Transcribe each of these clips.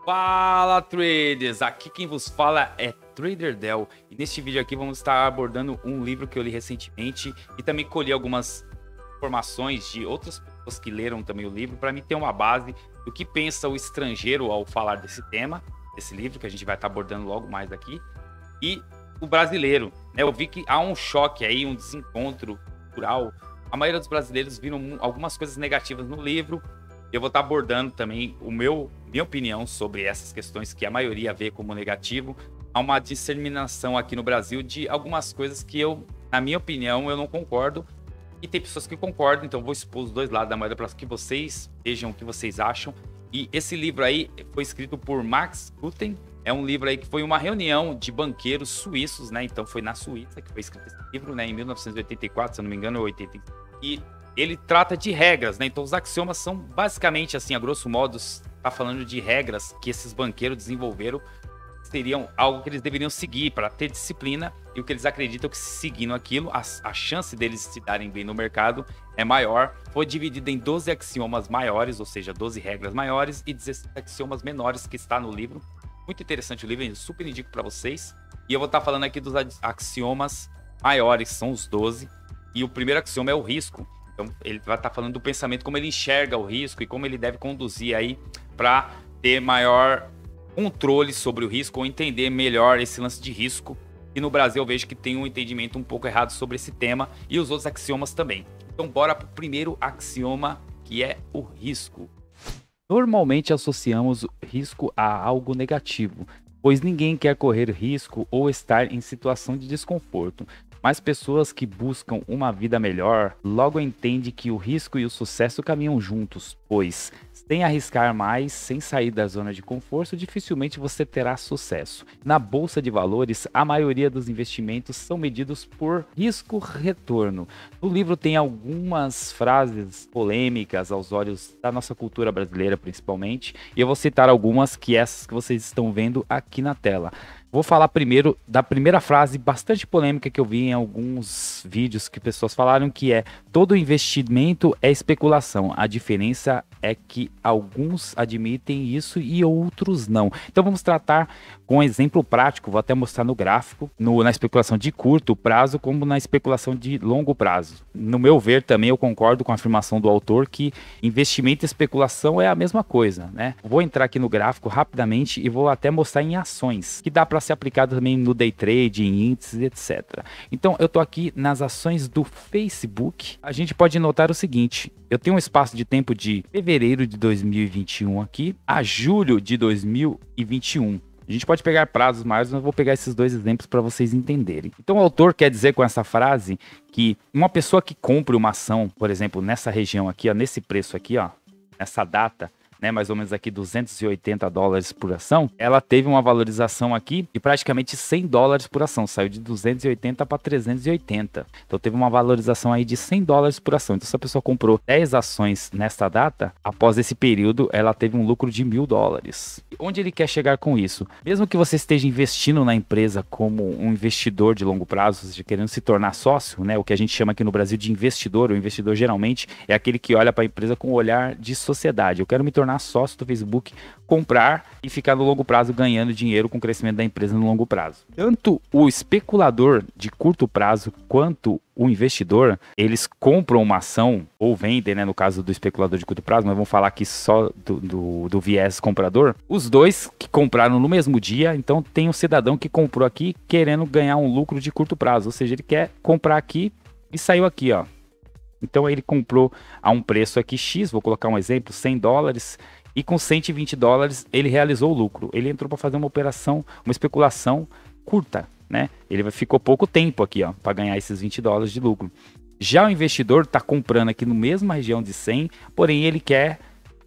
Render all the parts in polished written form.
Fala traders, aqui quem vos fala é Trader Del e neste vídeo aqui vamos estar abordando um livro que eu li recentemente e também colhi algumas informações de outras pessoas que leram também o livro para mim ter uma base do que pensa o estrangeiro ao falar desse tema, desse livro que a gente vai estar abordando logo mais aqui, e o brasileiro, né? Eu vi que há um choque aí, um desencontro cultural. A maioria dos brasileiros viram algumas coisas negativas no livro. Eu vou estar abordando também minha opinião sobre essas questões que a maioria vê como negativo. Há uma disseminação aqui no Brasil de algumas coisas que na minha opinião, eu não concordo. E tem pessoas que concordam, então eu vou expor os dois lados da moeda para que vocês vejam o que vocês acham. E esse livro aí foi escrito por Max Gutten. É um livro aí que foi uma reunião de banqueiros suíços, né? Então foi na Suíça que foi escrito esse livro, né? Em 1984, se eu não me engano, ou 80. E ele trata de regras, né? Então os axiomas são basicamente, assim, a grosso modo, tá falando de regras que esses banqueiros desenvolveram, seriam algo que eles deveriam seguir para ter disciplina, e o que eles acreditam que seguindo aquilo, a chance deles se darem bem no mercado é maior. Foi dividido em 12 axiomas maiores, ou seja, 12 regras maiores, e 16 axiomas menores que está no livro. Muito interessante o livro, eu super indico para vocês. E eu vou estar falando aqui dos axiomas maiores, são os 12, e o primeiro axioma é o risco. Então, ele vai estar falando do pensamento, como ele enxerga o risco e como ele deve conduzir aí para ter maior controle sobre o risco ou entender melhor esse lance de risco. E no Brasil eu vejo que tem um entendimento um pouco errado sobre esse tema e os outros axiomas também. Então, bora para o primeiro axioma, que é o risco. Normalmente associamos risco a algo negativo, pois ninguém quer correr risco ou estar em situação de desconforto. Mas pessoas que buscam uma vida melhor logo entendem que o risco e o sucesso caminham juntos, pois sem arriscar mais, sem sair da zona de conforto, dificilmente você terá sucesso. Na bolsa de valores, a maioria dos investimentos são medidos por risco-retorno. No livro tem algumas frases polêmicas aos olhos da nossa cultura brasileira, principalmente, e eu vou citar algumas essas que vocês estão vendo aqui na tela. Vou falar primeiro da primeira frase bastante polêmica que eu vi em alguns vídeos que pessoas falaram, que é: todo investimento é especulação. A diferença é que alguns admitem isso e outros não. Então vamos tratar com um exemplo prático, vou até mostrar no gráfico, na especulação de curto prazo como na especulação de longo prazo. No meu ver também eu concordo com a afirmação do autor que investimento e especulação é a mesma coisa, né? Vou entrar aqui no gráfico rapidamente e vou até mostrar em ações, que dá para ser aplicado também no day trade, em índices, etc. Então eu tô aqui nas ações do Facebook. A gente pode notar o seguinte: eu tenho um espaço de tempo de fevereiro de 2021 aqui a julho de 2021. A gente pode pegar prazos maiores, mas eu vou pegar esses dois exemplos para vocês entenderem. Então o autor quer dizer com essa frase que uma pessoa que compra uma ação, por exemplo, nessa região aqui, ó, nesse preço aqui, ó, nessa data, né, mais ou menos aqui $280 por ação, ela teve uma valorização aqui de praticamente $100 por ação, saiu de 280 para 380, então teve uma valorização aí de $100 por ação. Então se a pessoa comprou 10 ações nesta data, após esse período ela teve um lucro de $1.000. Onde ele quer chegar com isso? Mesmo que você esteja investindo na empresa como um investidor de longo prazo, seja, querendo se tornar sócio, né, o que a gente chama aqui no Brasil de investidor, o investidor geralmente é aquele que olha para a empresa com um olhar de sociedade. Eu quero me tornar sócio do Facebook, comprar e ficar no longo prazo ganhando dinheiro com o crescimento da empresa no longo prazo. Tanto o especulador de curto prazo quanto o investidor, eles compram uma ação ou vendem, né, no caso do especulador de curto prazo, mas vamos falar aqui só do viés comprador. Os dois que compraram no mesmo dia, então tem um cidadão que comprou aqui querendo ganhar um lucro de curto prazo, ou seja, ele quer comprar aqui e saiu aqui, ó. Então ele comprou a um preço aqui X, vou colocar um exemplo, $100, e com $120 ele realizou o lucro. Ele entrou para fazer uma operação, uma especulação curta, né? Ele ficou pouco tempo aqui, ó, para ganhar esses $20 de lucro. Já o investidor está comprando aqui no mesma região de 100, porém ele quer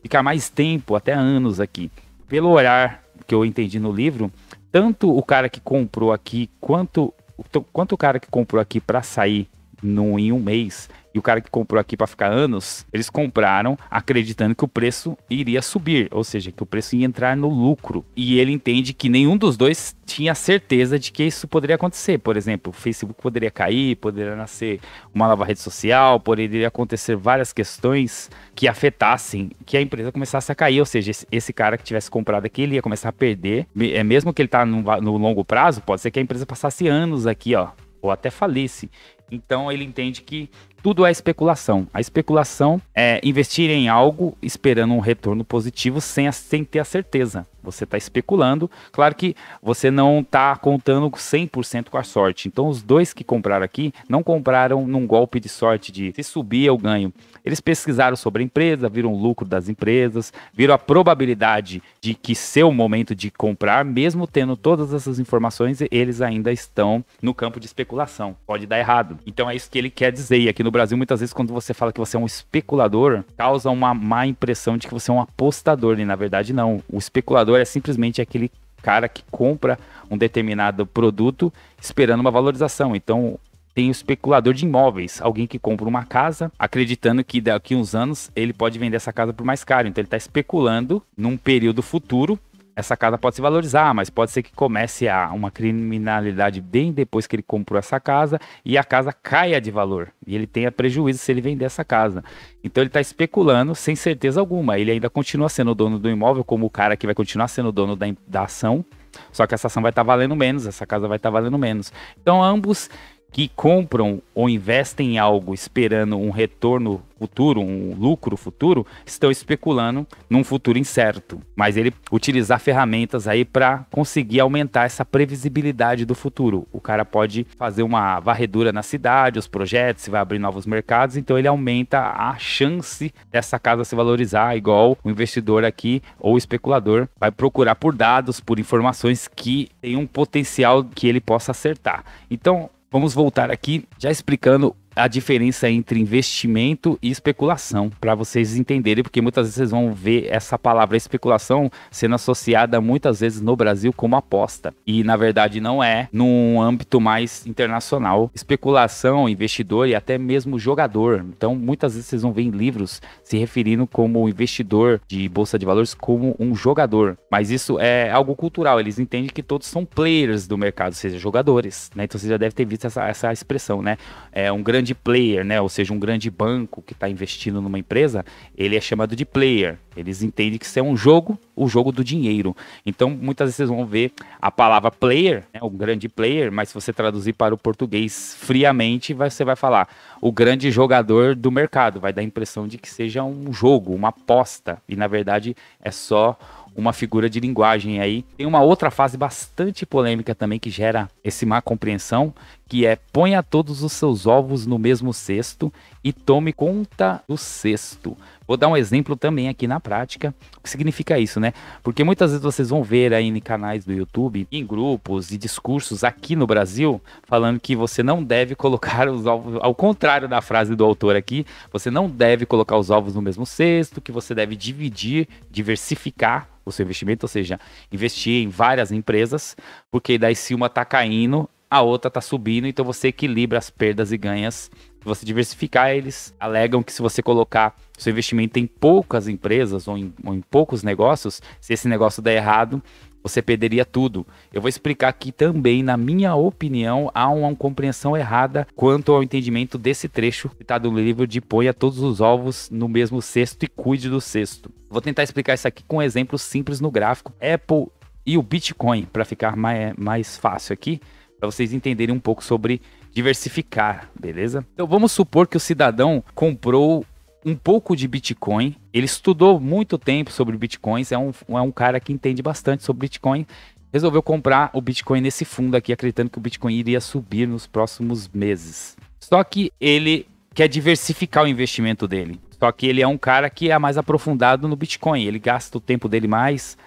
ficar mais tempo, até anos aqui. Pelo olhar que eu entendi no livro, tanto o cara que comprou aqui quanto o cara que comprou aqui para sair em um mês. E o cara que comprou aqui para ficar anos, eles compraram acreditando que o preço iria subir, ou seja, que o preço ia entrar no lucro. E ele entende que nenhum dos dois tinha certeza de que isso poderia acontecer. Por exemplo, o Facebook poderia cair, poderia nascer uma nova rede social, poderia acontecer várias questões que afetassem, que a empresa começasse a cair. Ou seja, esse cara que tivesse comprado aqui, ele ia começar a perder. Mesmo que ele tá no longo prazo, pode ser que a empresa passasse anos aqui, ó, ou até falisse. Então ele entende que tudo é especulação. A especulação é investir em algo esperando um retorno positivo sem ter a certeza. Você está especulando. Claro que você não está contando 100% com a sorte. Então os dois que compraram aqui não compraram num golpe de sorte de se subir eu ganho. Eles pesquisaram sobre a empresa, viram o lucro das empresas, viram a probabilidade de que ser o momento de comprar, mesmo tendo todas essas informações, eles ainda estão no campo de especulação. Pode dar errado. Então é isso que ele quer dizer. E aqui no Brasil, muitas vezes, quando você fala que você é um especulador, causa uma má impressão de que você é um apostador. E na verdade, não. O especulador é simplesmente aquele cara que compra um determinado produto esperando uma valorização. Então, tem o especulador de imóveis, alguém que compra uma casa acreditando que daqui a uns anos ele pode vender essa casa por mais caro. Então ele está especulando num período futuro. Essa casa pode se valorizar, mas pode ser que comece a uma criminalidade bem depois que ele comprou essa casa e a casa caia de valor. E ele tenha prejuízo se ele vender essa casa. Então ele está especulando sem certeza alguma. Ele ainda continua sendo o dono do imóvel, como o cara que vai continuar sendo o dono da ação. Só que essa ação vai estar valendo menos, essa casa vai estar valendo menos. Então ambos que compram ou investem em algo esperando um retorno futuro, um lucro futuro, estão especulando num futuro incerto. Mas ele utilizar ferramentas aí para conseguir aumentar essa previsibilidade do futuro. O cara pode fazer uma varredura na cidade, os projetos, se vai abrir novos mercados, então ele aumenta a chance dessa casa se valorizar, igual o investidor aqui ou o especulador vai procurar por dados, por informações que tem um potencial que ele possa acertar. Então, vamos voltar aqui já explicando a diferença entre investimento e especulação, para vocês entenderem, porque muitas vezes vocês vão ver essa palavra especulação sendo associada muitas vezes no Brasil como aposta, e na verdade não é, num âmbito mais internacional. Especulação, investidor e até mesmo jogador. Então muitas vezes vocês vão ver em livros se referindo como investidor de bolsa de valores como um jogador, mas isso é algo cultural. Eles entendem que todos são players do mercado, ou seja, jogadores, né? Então você já deve ter visto essa expressão, né? É um grande player, né? Ou seja, um grande banco que está investindo numa empresa, ele é chamado de player. Eles entendem que isso é um jogo, o jogo do dinheiro. Então, muitas vezes vocês vão ver a palavra player, né? O grande player, mas se você traduzir para o português friamente, você vai falar o grande jogador do mercado. Vai dar a impressão de que seja um jogo, uma aposta. E, na verdade, é só uma figura de linguagem aí. Tem uma outra fase bastante polêmica também que gera esse má compreensão, que é: ponha todos os seus ovos no mesmo cesto e tome conta do cesto. Vou dar um exemplo também aqui na prática. O que significa isso, né? Porque muitas vezes vocês vão ver aí em canais do YouTube, em grupos e discursos aqui no Brasil, falando que você não deve colocar os ovos, ao contrário da frase do autor aqui, você não deve colocar os ovos no mesmo cesto, que você deve dividir, diversificar o seu investimento, ou seja, investir em várias empresas, porque daí se uma tá caindo, a outra tá subindo, então você equilibra as perdas e ganhas. Se você diversificar, eles alegam que se você colocar seu investimento em poucas empresas ou em poucos negócios, se esse negócio der errado, você perderia tudo. Eu vou explicar aqui também, na minha opinião, há uma compreensão errada quanto ao entendimento desse trecho que está no livro de Ponha Todos os Ovos no Mesmo Cesto e Cuide do Cesto. Vou tentar explicar isso aqui com um exemplo simples no gráfico. Apple e o Bitcoin, para ficar mais fácil aqui, para vocês entenderem um pouco sobre diversificar, beleza? Então vamos supor que o cidadão comprou um pouco de Bitcoin, ele estudou muito tempo sobre Bitcoins, é um cara que entende bastante sobre Bitcoin, resolveu comprar o Bitcoin nesse fundo aqui, acreditando que o Bitcoin iria subir nos próximos meses. Só que ele quer diversificar o investimento dele. Só que ele é um cara que é mais aprofundado no Bitcoin, ele gasta o tempo dele mais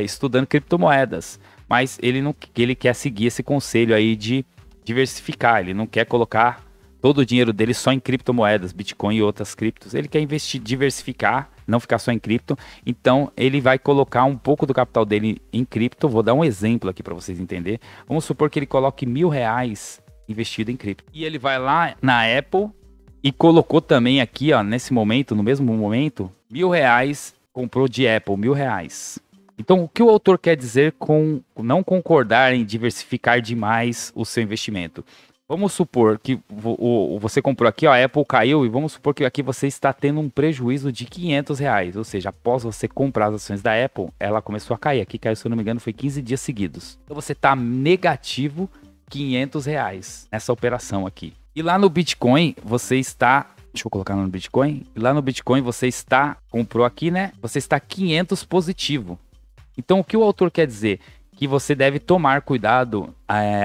estudando criptomoedas, mas ele quer seguir esse conselho aí de diversificar, ele não quer colocar todo o dinheiro dele só em criptomoedas, Bitcoin e outras criptos. Ele quer investir, diversificar, não ficar só em cripto. Então, ele vai colocar um pouco do capital dele em cripto. Vou dar um exemplo aqui para vocês entenderem. Vamos supor que ele coloque R$1.000 investido em cripto. E ele vai lá na Apple e colocou também aqui, ó, nesse momento, no mesmo momento, R$1.000, comprou de Apple, R$1.000. Então, o que o autor quer dizer com não concordar em diversificar demais o seu investimento? Vamos supor que você comprou aqui, ó, a Apple caiu, e vamos supor que aqui você está tendo um prejuízo de R$500, ou seja, após você comprar as ações da Apple, ela começou a cair. Aqui caiu, se eu não me engano, foi 15 dias seguidos. Então você está negativo R$500 nessa operação aqui. E lá no Bitcoin, você está... Deixa eu colocar no Bitcoin. E lá no Bitcoin, você está... Comprou aqui, né? Você está 500 positivo. Então, o que o autor quer dizer? Que você deve tomar cuidado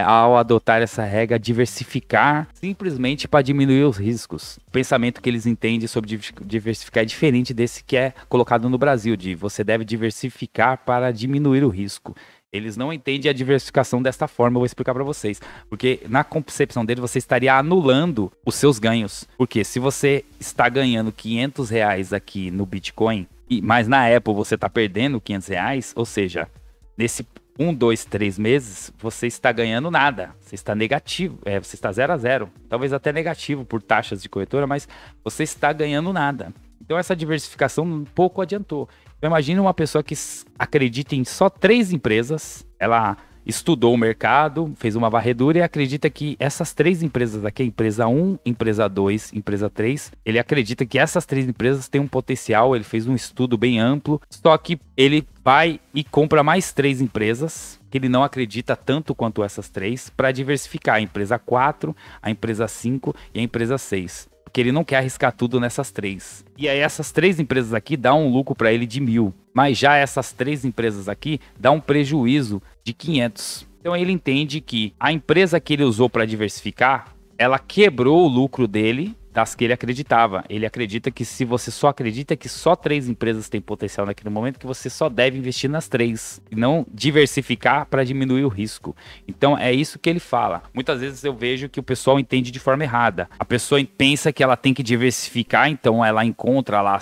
ao adotar essa regra, diversificar simplesmente para diminuir os riscos. O pensamento que eles entendem sobre diversificar é diferente desse que é colocado no Brasil, de você deve diversificar para diminuir o risco. Eles não entendem a diversificação desta forma, eu vou explicar para vocês. Porque na concepção dele, você estaria anulando os seus ganhos. Porque se você está ganhando R$500 aqui no Bitcoin, mas na Apple você está perdendo R$500, ou seja, nesse 1, 2, 3 meses, você está ganhando nada. Você está negativo, você está 0 a 0. Talvez até negativo por taxas de corretora, mas você está ganhando nada. Então essa diversificação um pouco adiantou. Então imagine uma pessoa que acredita em só 3 empresas, ela estudou o mercado, fez uma varredura e acredita que essas 3 empresas aqui, empresa 1, empresa 2, empresa 3, ele acredita que essas 3 empresas têm um potencial, ele fez um estudo bem amplo, só que ele vai e compra mais 3 empresas, que ele não acredita tanto quanto essas 3, para diversificar a empresa 4, a empresa 5 e a empresa 6. Porque ele não quer arriscar tudo nessas 3. E aí essas 3 empresas aqui dão um lucro para ele de 1.000. Mas já essas 3 empresas aqui dão um prejuízo de 500. Então ele entende que a empresa que ele usou para diversificar, ela quebrou o lucro dele das que ele acreditava. Ele acredita que se você só acredita que só 3 empresas têm potencial naquele momento, que você só deve investir nas 3 e não diversificar para diminuir o risco. Então é isso que ele fala. Muitas vezes eu vejo que o pessoal entende de forma errada. A pessoa pensa que ela tem que diversificar, então ela encontra lá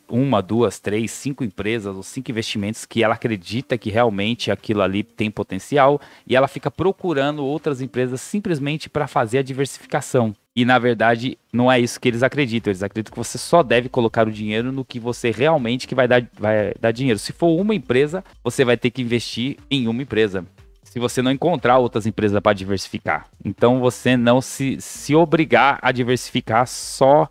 1, 2, 3, 5 empresas ou 5 investimentos que ela acredita que realmente aquilo ali tem potencial e ela fica procurando outras empresas simplesmente para fazer a diversificação. E na verdade não é isso que eles acreditam. Eles acreditam que você só deve colocar o dinheiro no que você realmente que vai dar dinheiro. Se for uma empresa, você vai ter que investir em uma empresa. Se você não encontrar outras empresas para diversificar. Então você não se obrigar a diversificar só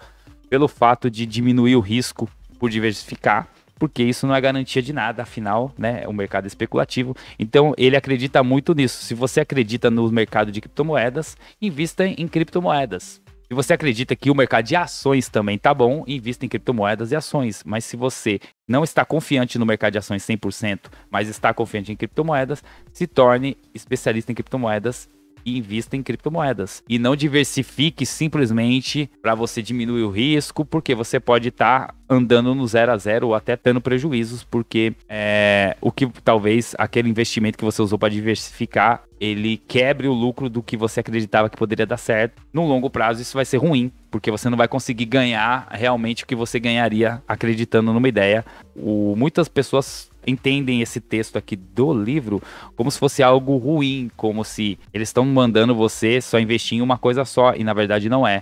pelo fato de diminuir o risco por diversificar, porque isso não é garantia de nada, afinal, né, é um mercado especulativo. Então, ele acredita muito nisso. Se você acredita no mercado de criptomoedas, invista em criptomoedas. Se você acredita que o mercado de ações também tá bom, invista em criptomoedas e ações. Mas se você não está confiante no mercado de ações 100%, mas está confiante em criptomoedas, se torne especialista em criptomoedas e invista em criptomoedas. E não diversifique simplesmente para você diminuir o risco, porque você pode estar andando no 0 a 0 ou até tendo prejuízos, porque o que talvez aquele investimento que você usou para diversificar, ele quebre o lucro do que você acreditava que poderia dar certo. No longo prazo isso vai ser ruim, porque você não vai conseguir ganhar realmente o que você ganharia acreditando numa ideia. Muitas pessoas entendem esse texto aqui do livro como se fosse algo ruim, como se eles estão mandando você só investir em uma coisa só, e na verdade não é.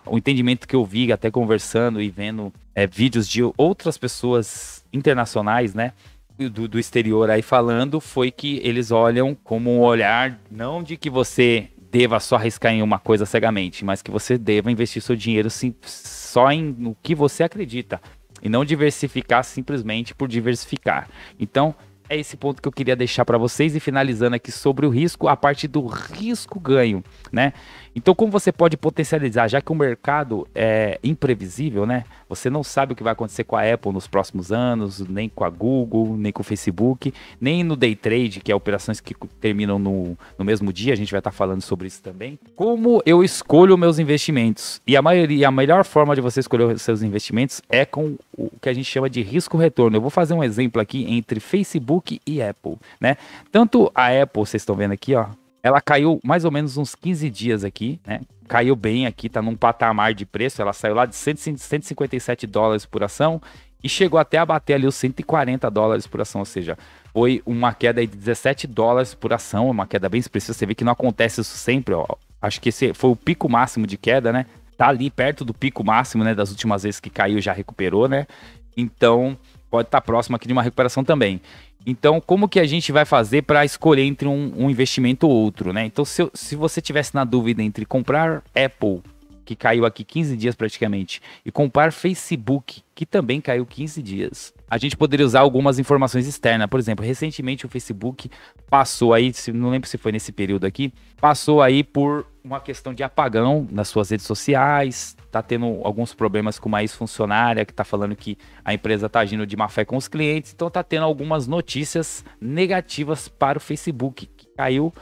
O entendimento que eu vi até conversando e vendo vídeos de outras pessoas internacionais, né, do exterior aí falando, foi que eles olham como um olhar não de que você deva só arriscar em uma coisa cegamente, mas que você deva investir seu dinheiro só no que você acredita e não diversificar simplesmente por diversificar. Então é esse ponto que eu queria deixar para vocês, e finalizando aqui sobre o risco, a parte do risco-ganho, né? Então, como você pode potencializar, já que o mercado é imprevisível, né? Você não sabe o que vai acontecer com a Apple nos próximos anos, nem com a Google, nem com o Facebook, nem no day trade, que é operações que terminam no mesmo dia. A gente vai estar falando sobre isso também. Como eu escolho meus investimentos? E a melhor forma de você escolher os seus investimentos é com o que a gente chama de risco-retorno. Eu vou fazer um exemplo aqui entre Facebook e Apple, né? Tanto a Apple, vocês estão vendo aqui, ó, ela caiu mais ou menos uns 15 dias aqui, né? Caiu bem aqui, tá num patamar de preço. Ela saiu lá de 157 dólares por ação e chegou até a bater ali os 140 dólares por ação. Ou seja, foi uma queda aí de 17 dólares por ação, uma queda bem expressiva. Você vê que não acontece isso sempre, ó. Acho que esse foi o pico máximo de queda, né? Tá ali perto do pico máximo, né? Das últimas vezes que caiu, já recuperou, né? Então, pode estar próximo aqui de uma recuperação também. Então, como que a gente vai fazer para escolher entre um investimento ou outro, né? Então, se você tivesse na dúvida entre comprar Apple, que caiu aqui 15 dias praticamente, e comprar Facebook, que também caiu 15 dias, a gente poderia usar algumas informações externas. Por exemplo, recentemente o Facebook passou aí, não lembro se foi nesse período aqui, passou aí por uma questão de apagão nas suas redes sociais, tá tendo alguns problemas com uma ex-funcionária que tá falando que a empresa tá agindo de má fé com os clientes, então tá tendo algumas notícias negativas para o Facebook, que caiu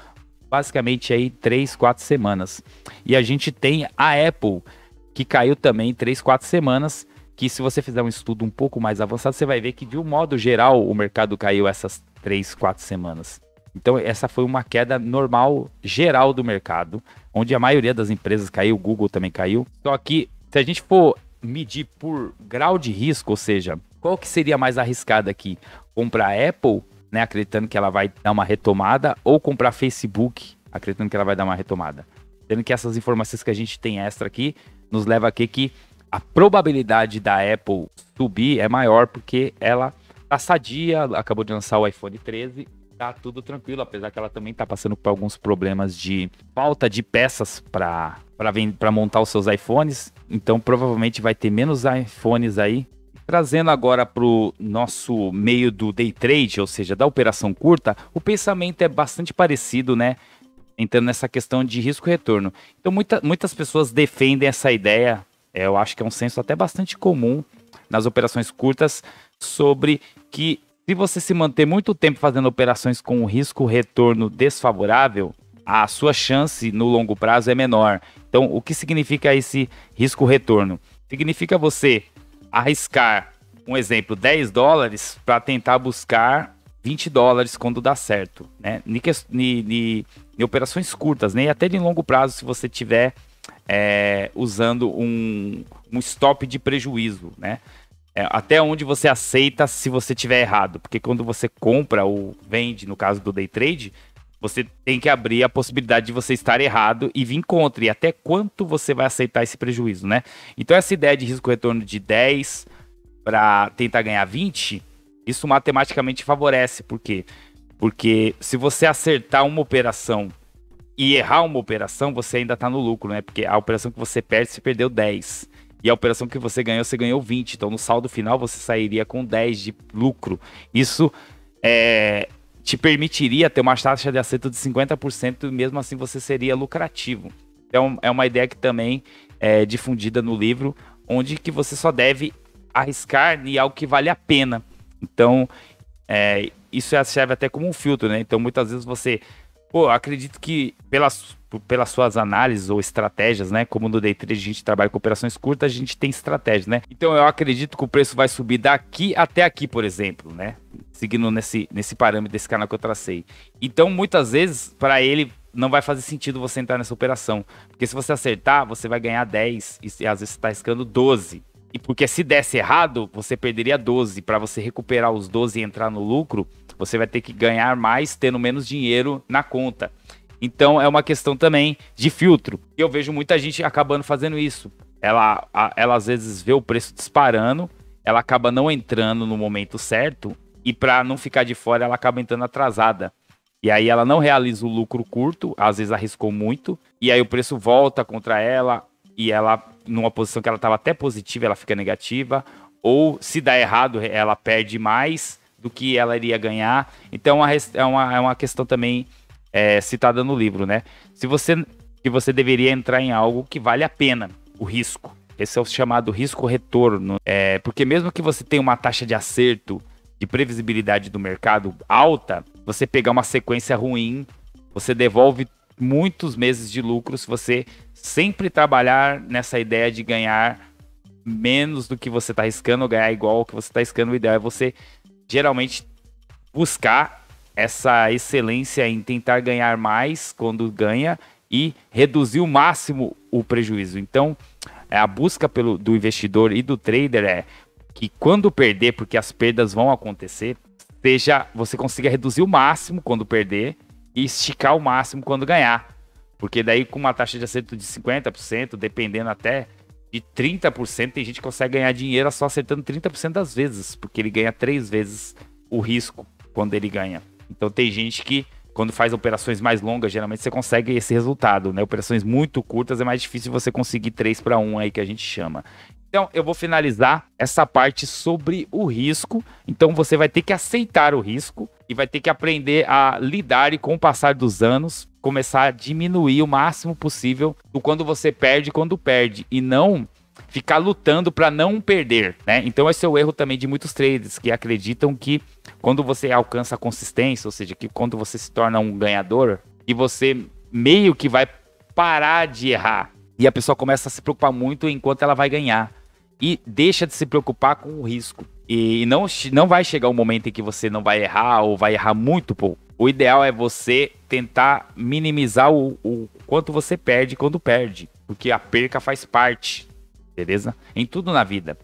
basicamente aí 3, 4 semanas. E a gente tem a Apple, que caiu também 3, 4 semanas, que se você fizer um estudo um pouco mais avançado, você vai ver que de um modo geral o mercado caiu essas 3, 4 semanas. Então essa foi uma queda normal, geral do mercado, onde a maioria das empresas caiu, o Google também caiu. Só que se a gente for medir por grau de risco, ou seja, qual que seria mais arriscado aqui? Comprar a Apple, né, acreditando que ela vai dar uma retomada, ou comprar Facebook, acreditando que ela vai dar uma retomada? Tendo que essas informações que a gente tem extra aqui, nos leva aqui que a probabilidade da Apple subir é maior, porque ela tá sadia, acabou de lançar o iPhone 13, tá tudo tranquilo, apesar que ela também tá passando por alguns problemas de falta de peças para montar os seus iPhones, então provavelmente vai ter menos iPhones aí. Trazendo agora para o nosso meio do day trade, ou seja, da operação curta, o pensamento é bastante parecido, né? Entrando nessa questão de risco-retorno. Então muitas pessoas defendem essa ideia, eu acho que é um senso até bastante comum nas operações curtas, sobre que se você se manter muito tempo fazendo operações com um risco-retorno desfavorável, a sua chance no longo prazo é menor. Então, o que significa esse risco-retorno? Significa você arriscar, um exemplo, $10 para tentar buscar $20 quando dá certo, né? Em operações curtas, né? E até de longo prazo, se você tiver usando um stop de prejuízo, né? Até onde você aceita se você tiver errado, porque quando você compra ou vende, no caso do day trade, você tem que abrir a possibilidade de você estar errado e vir contra, e até quanto você vai aceitar esse prejuízo, né? Então essa ideia de risco-retorno de 10 para tentar ganhar 20, isso matematicamente favorece. Por quê? Porque se você acertar uma operação e errar uma operação, você ainda está no lucro, né? Porque a operação que você perde, você perdeu 10. E a operação que você ganhou 20. Então no saldo final você sairia com 10 de lucro. Isso te permitiria ter uma taxa de acerto de 50% e mesmo assim você seria lucrativo. Então é uma ideia que também é difundida no livro, onde que você só deve arriscar em algo que vale a pena. Então isso serve até como um filtro, né? Então muitas vezes você, acredito que pelas suas análises ou estratégias, né? Como no day trade a gente trabalha com operações curtas, a gente tem estratégias, né? Então eu acredito que o preço vai subir daqui até aqui, por exemplo, né? Seguindo nesse parâmetro desse canal que eu tracei. Então muitas vezes para ele não vai fazer sentido você entrar nessa operação, porque se você acertar, você vai ganhar 10 e às vezes você está arriscando 12. E porque se desse errado, você perderia 12. Para você recuperar os 12 e entrar no lucro, você vai ter que ganhar mais tendo menos dinheiro na conta. Então é uma questão também de filtro. E eu vejo muita gente acabando fazendo isso. Ela às vezes vê o preço disparando, ela acaba não entrando no momento certo, e para não ficar de fora, ela acaba entrando atrasada. E aí ela não realiza o lucro curto, às vezes arriscou muito, e aí o preço volta contra ela, e ela, numa posição que ela estava até positiva, ela fica negativa, ou se dá errado, ela perde mais do que ela iria ganhar. Então é uma questão também citada no livro, né? Que você deveria entrar em algo que vale a pena, o risco. Esse é o chamado risco-retorno. Porque mesmo que você tenha uma taxa de acerto, de previsibilidade do mercado alta, você pegar uma sequência ruim, você devolve muitos meses de lucro se você sempre trabalhar nessa ideia de ganhar menos do que você está arriscando ou ganhar igual ao que você está arriscando. O ideal é você geralmente buscar essa excelência em tentar ganhar mais quando ganha e reduzir o máximo o prejuízo. Então, a busca do investidor e do trader é que quando perder, porque as perdas vão acontecer, você consiga reduzir o máximo quando perder e esticar o máximo quando ganhar. Porque daí com uma taxa de acerto de 50%, dependendo até de 30%, tem gente que consegue ganhar dinheiro só acertando 30% das vezes, porque ele ganha 3 vezes o risco quando ele ganha. Então tem gente que, quando faz operações mais longas, geralmente você consegue esse resultado, né? Operações muito curtas é mais difícil você conseguir 3-1 aí que a gente chama. Então eu vou finalizar essa parte sobre o risco. Então você vai ter que aceitar o risco e vai ter que aprender a lidar e com o passar dos anos, começar a diminuir o máximo possível do quando você perde, quando perde, e não ficar lutando para não perder, né? Então esse é o erro também de muitos traders que acreditam que quando você alcança a consistência, ou seja, que quando você se torna um ganhador, e você meio que vai parar de errar. E a pessoa começa a se preocupar muito enquanto ela vai ganhar. E deixa de se preocupar com o risco. E não vai chegar um momento em que você não vai errar ou vai errar muito pouco. O ideal é você tentar minimizar o quanto você perde quando perde. Porque a perca faz parte, beleza? Em tudo na vida.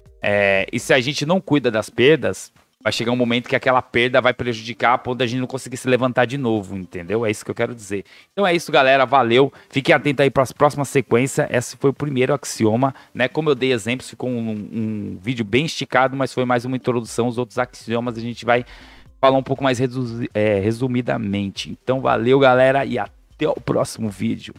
E se a gente não cuida das perdas, vai chegar um momento que aquela perda vai prejudicar a ponto da gente não conseguir se levantar de novo, entendeu? É isso que eu quero dizer. Então é isso, galera. Valeu. Fiquem atentos aí para as próximas sequências. Esse foi o primeiro axioma, né? Como eu dei exemplos, ficou um vídeo bem esticado, mas foi mais uma introdução. Os outros axiomas a gente vai falar um pouco mais resumidamente. Então valeu, galera, e até o próximo vídeo.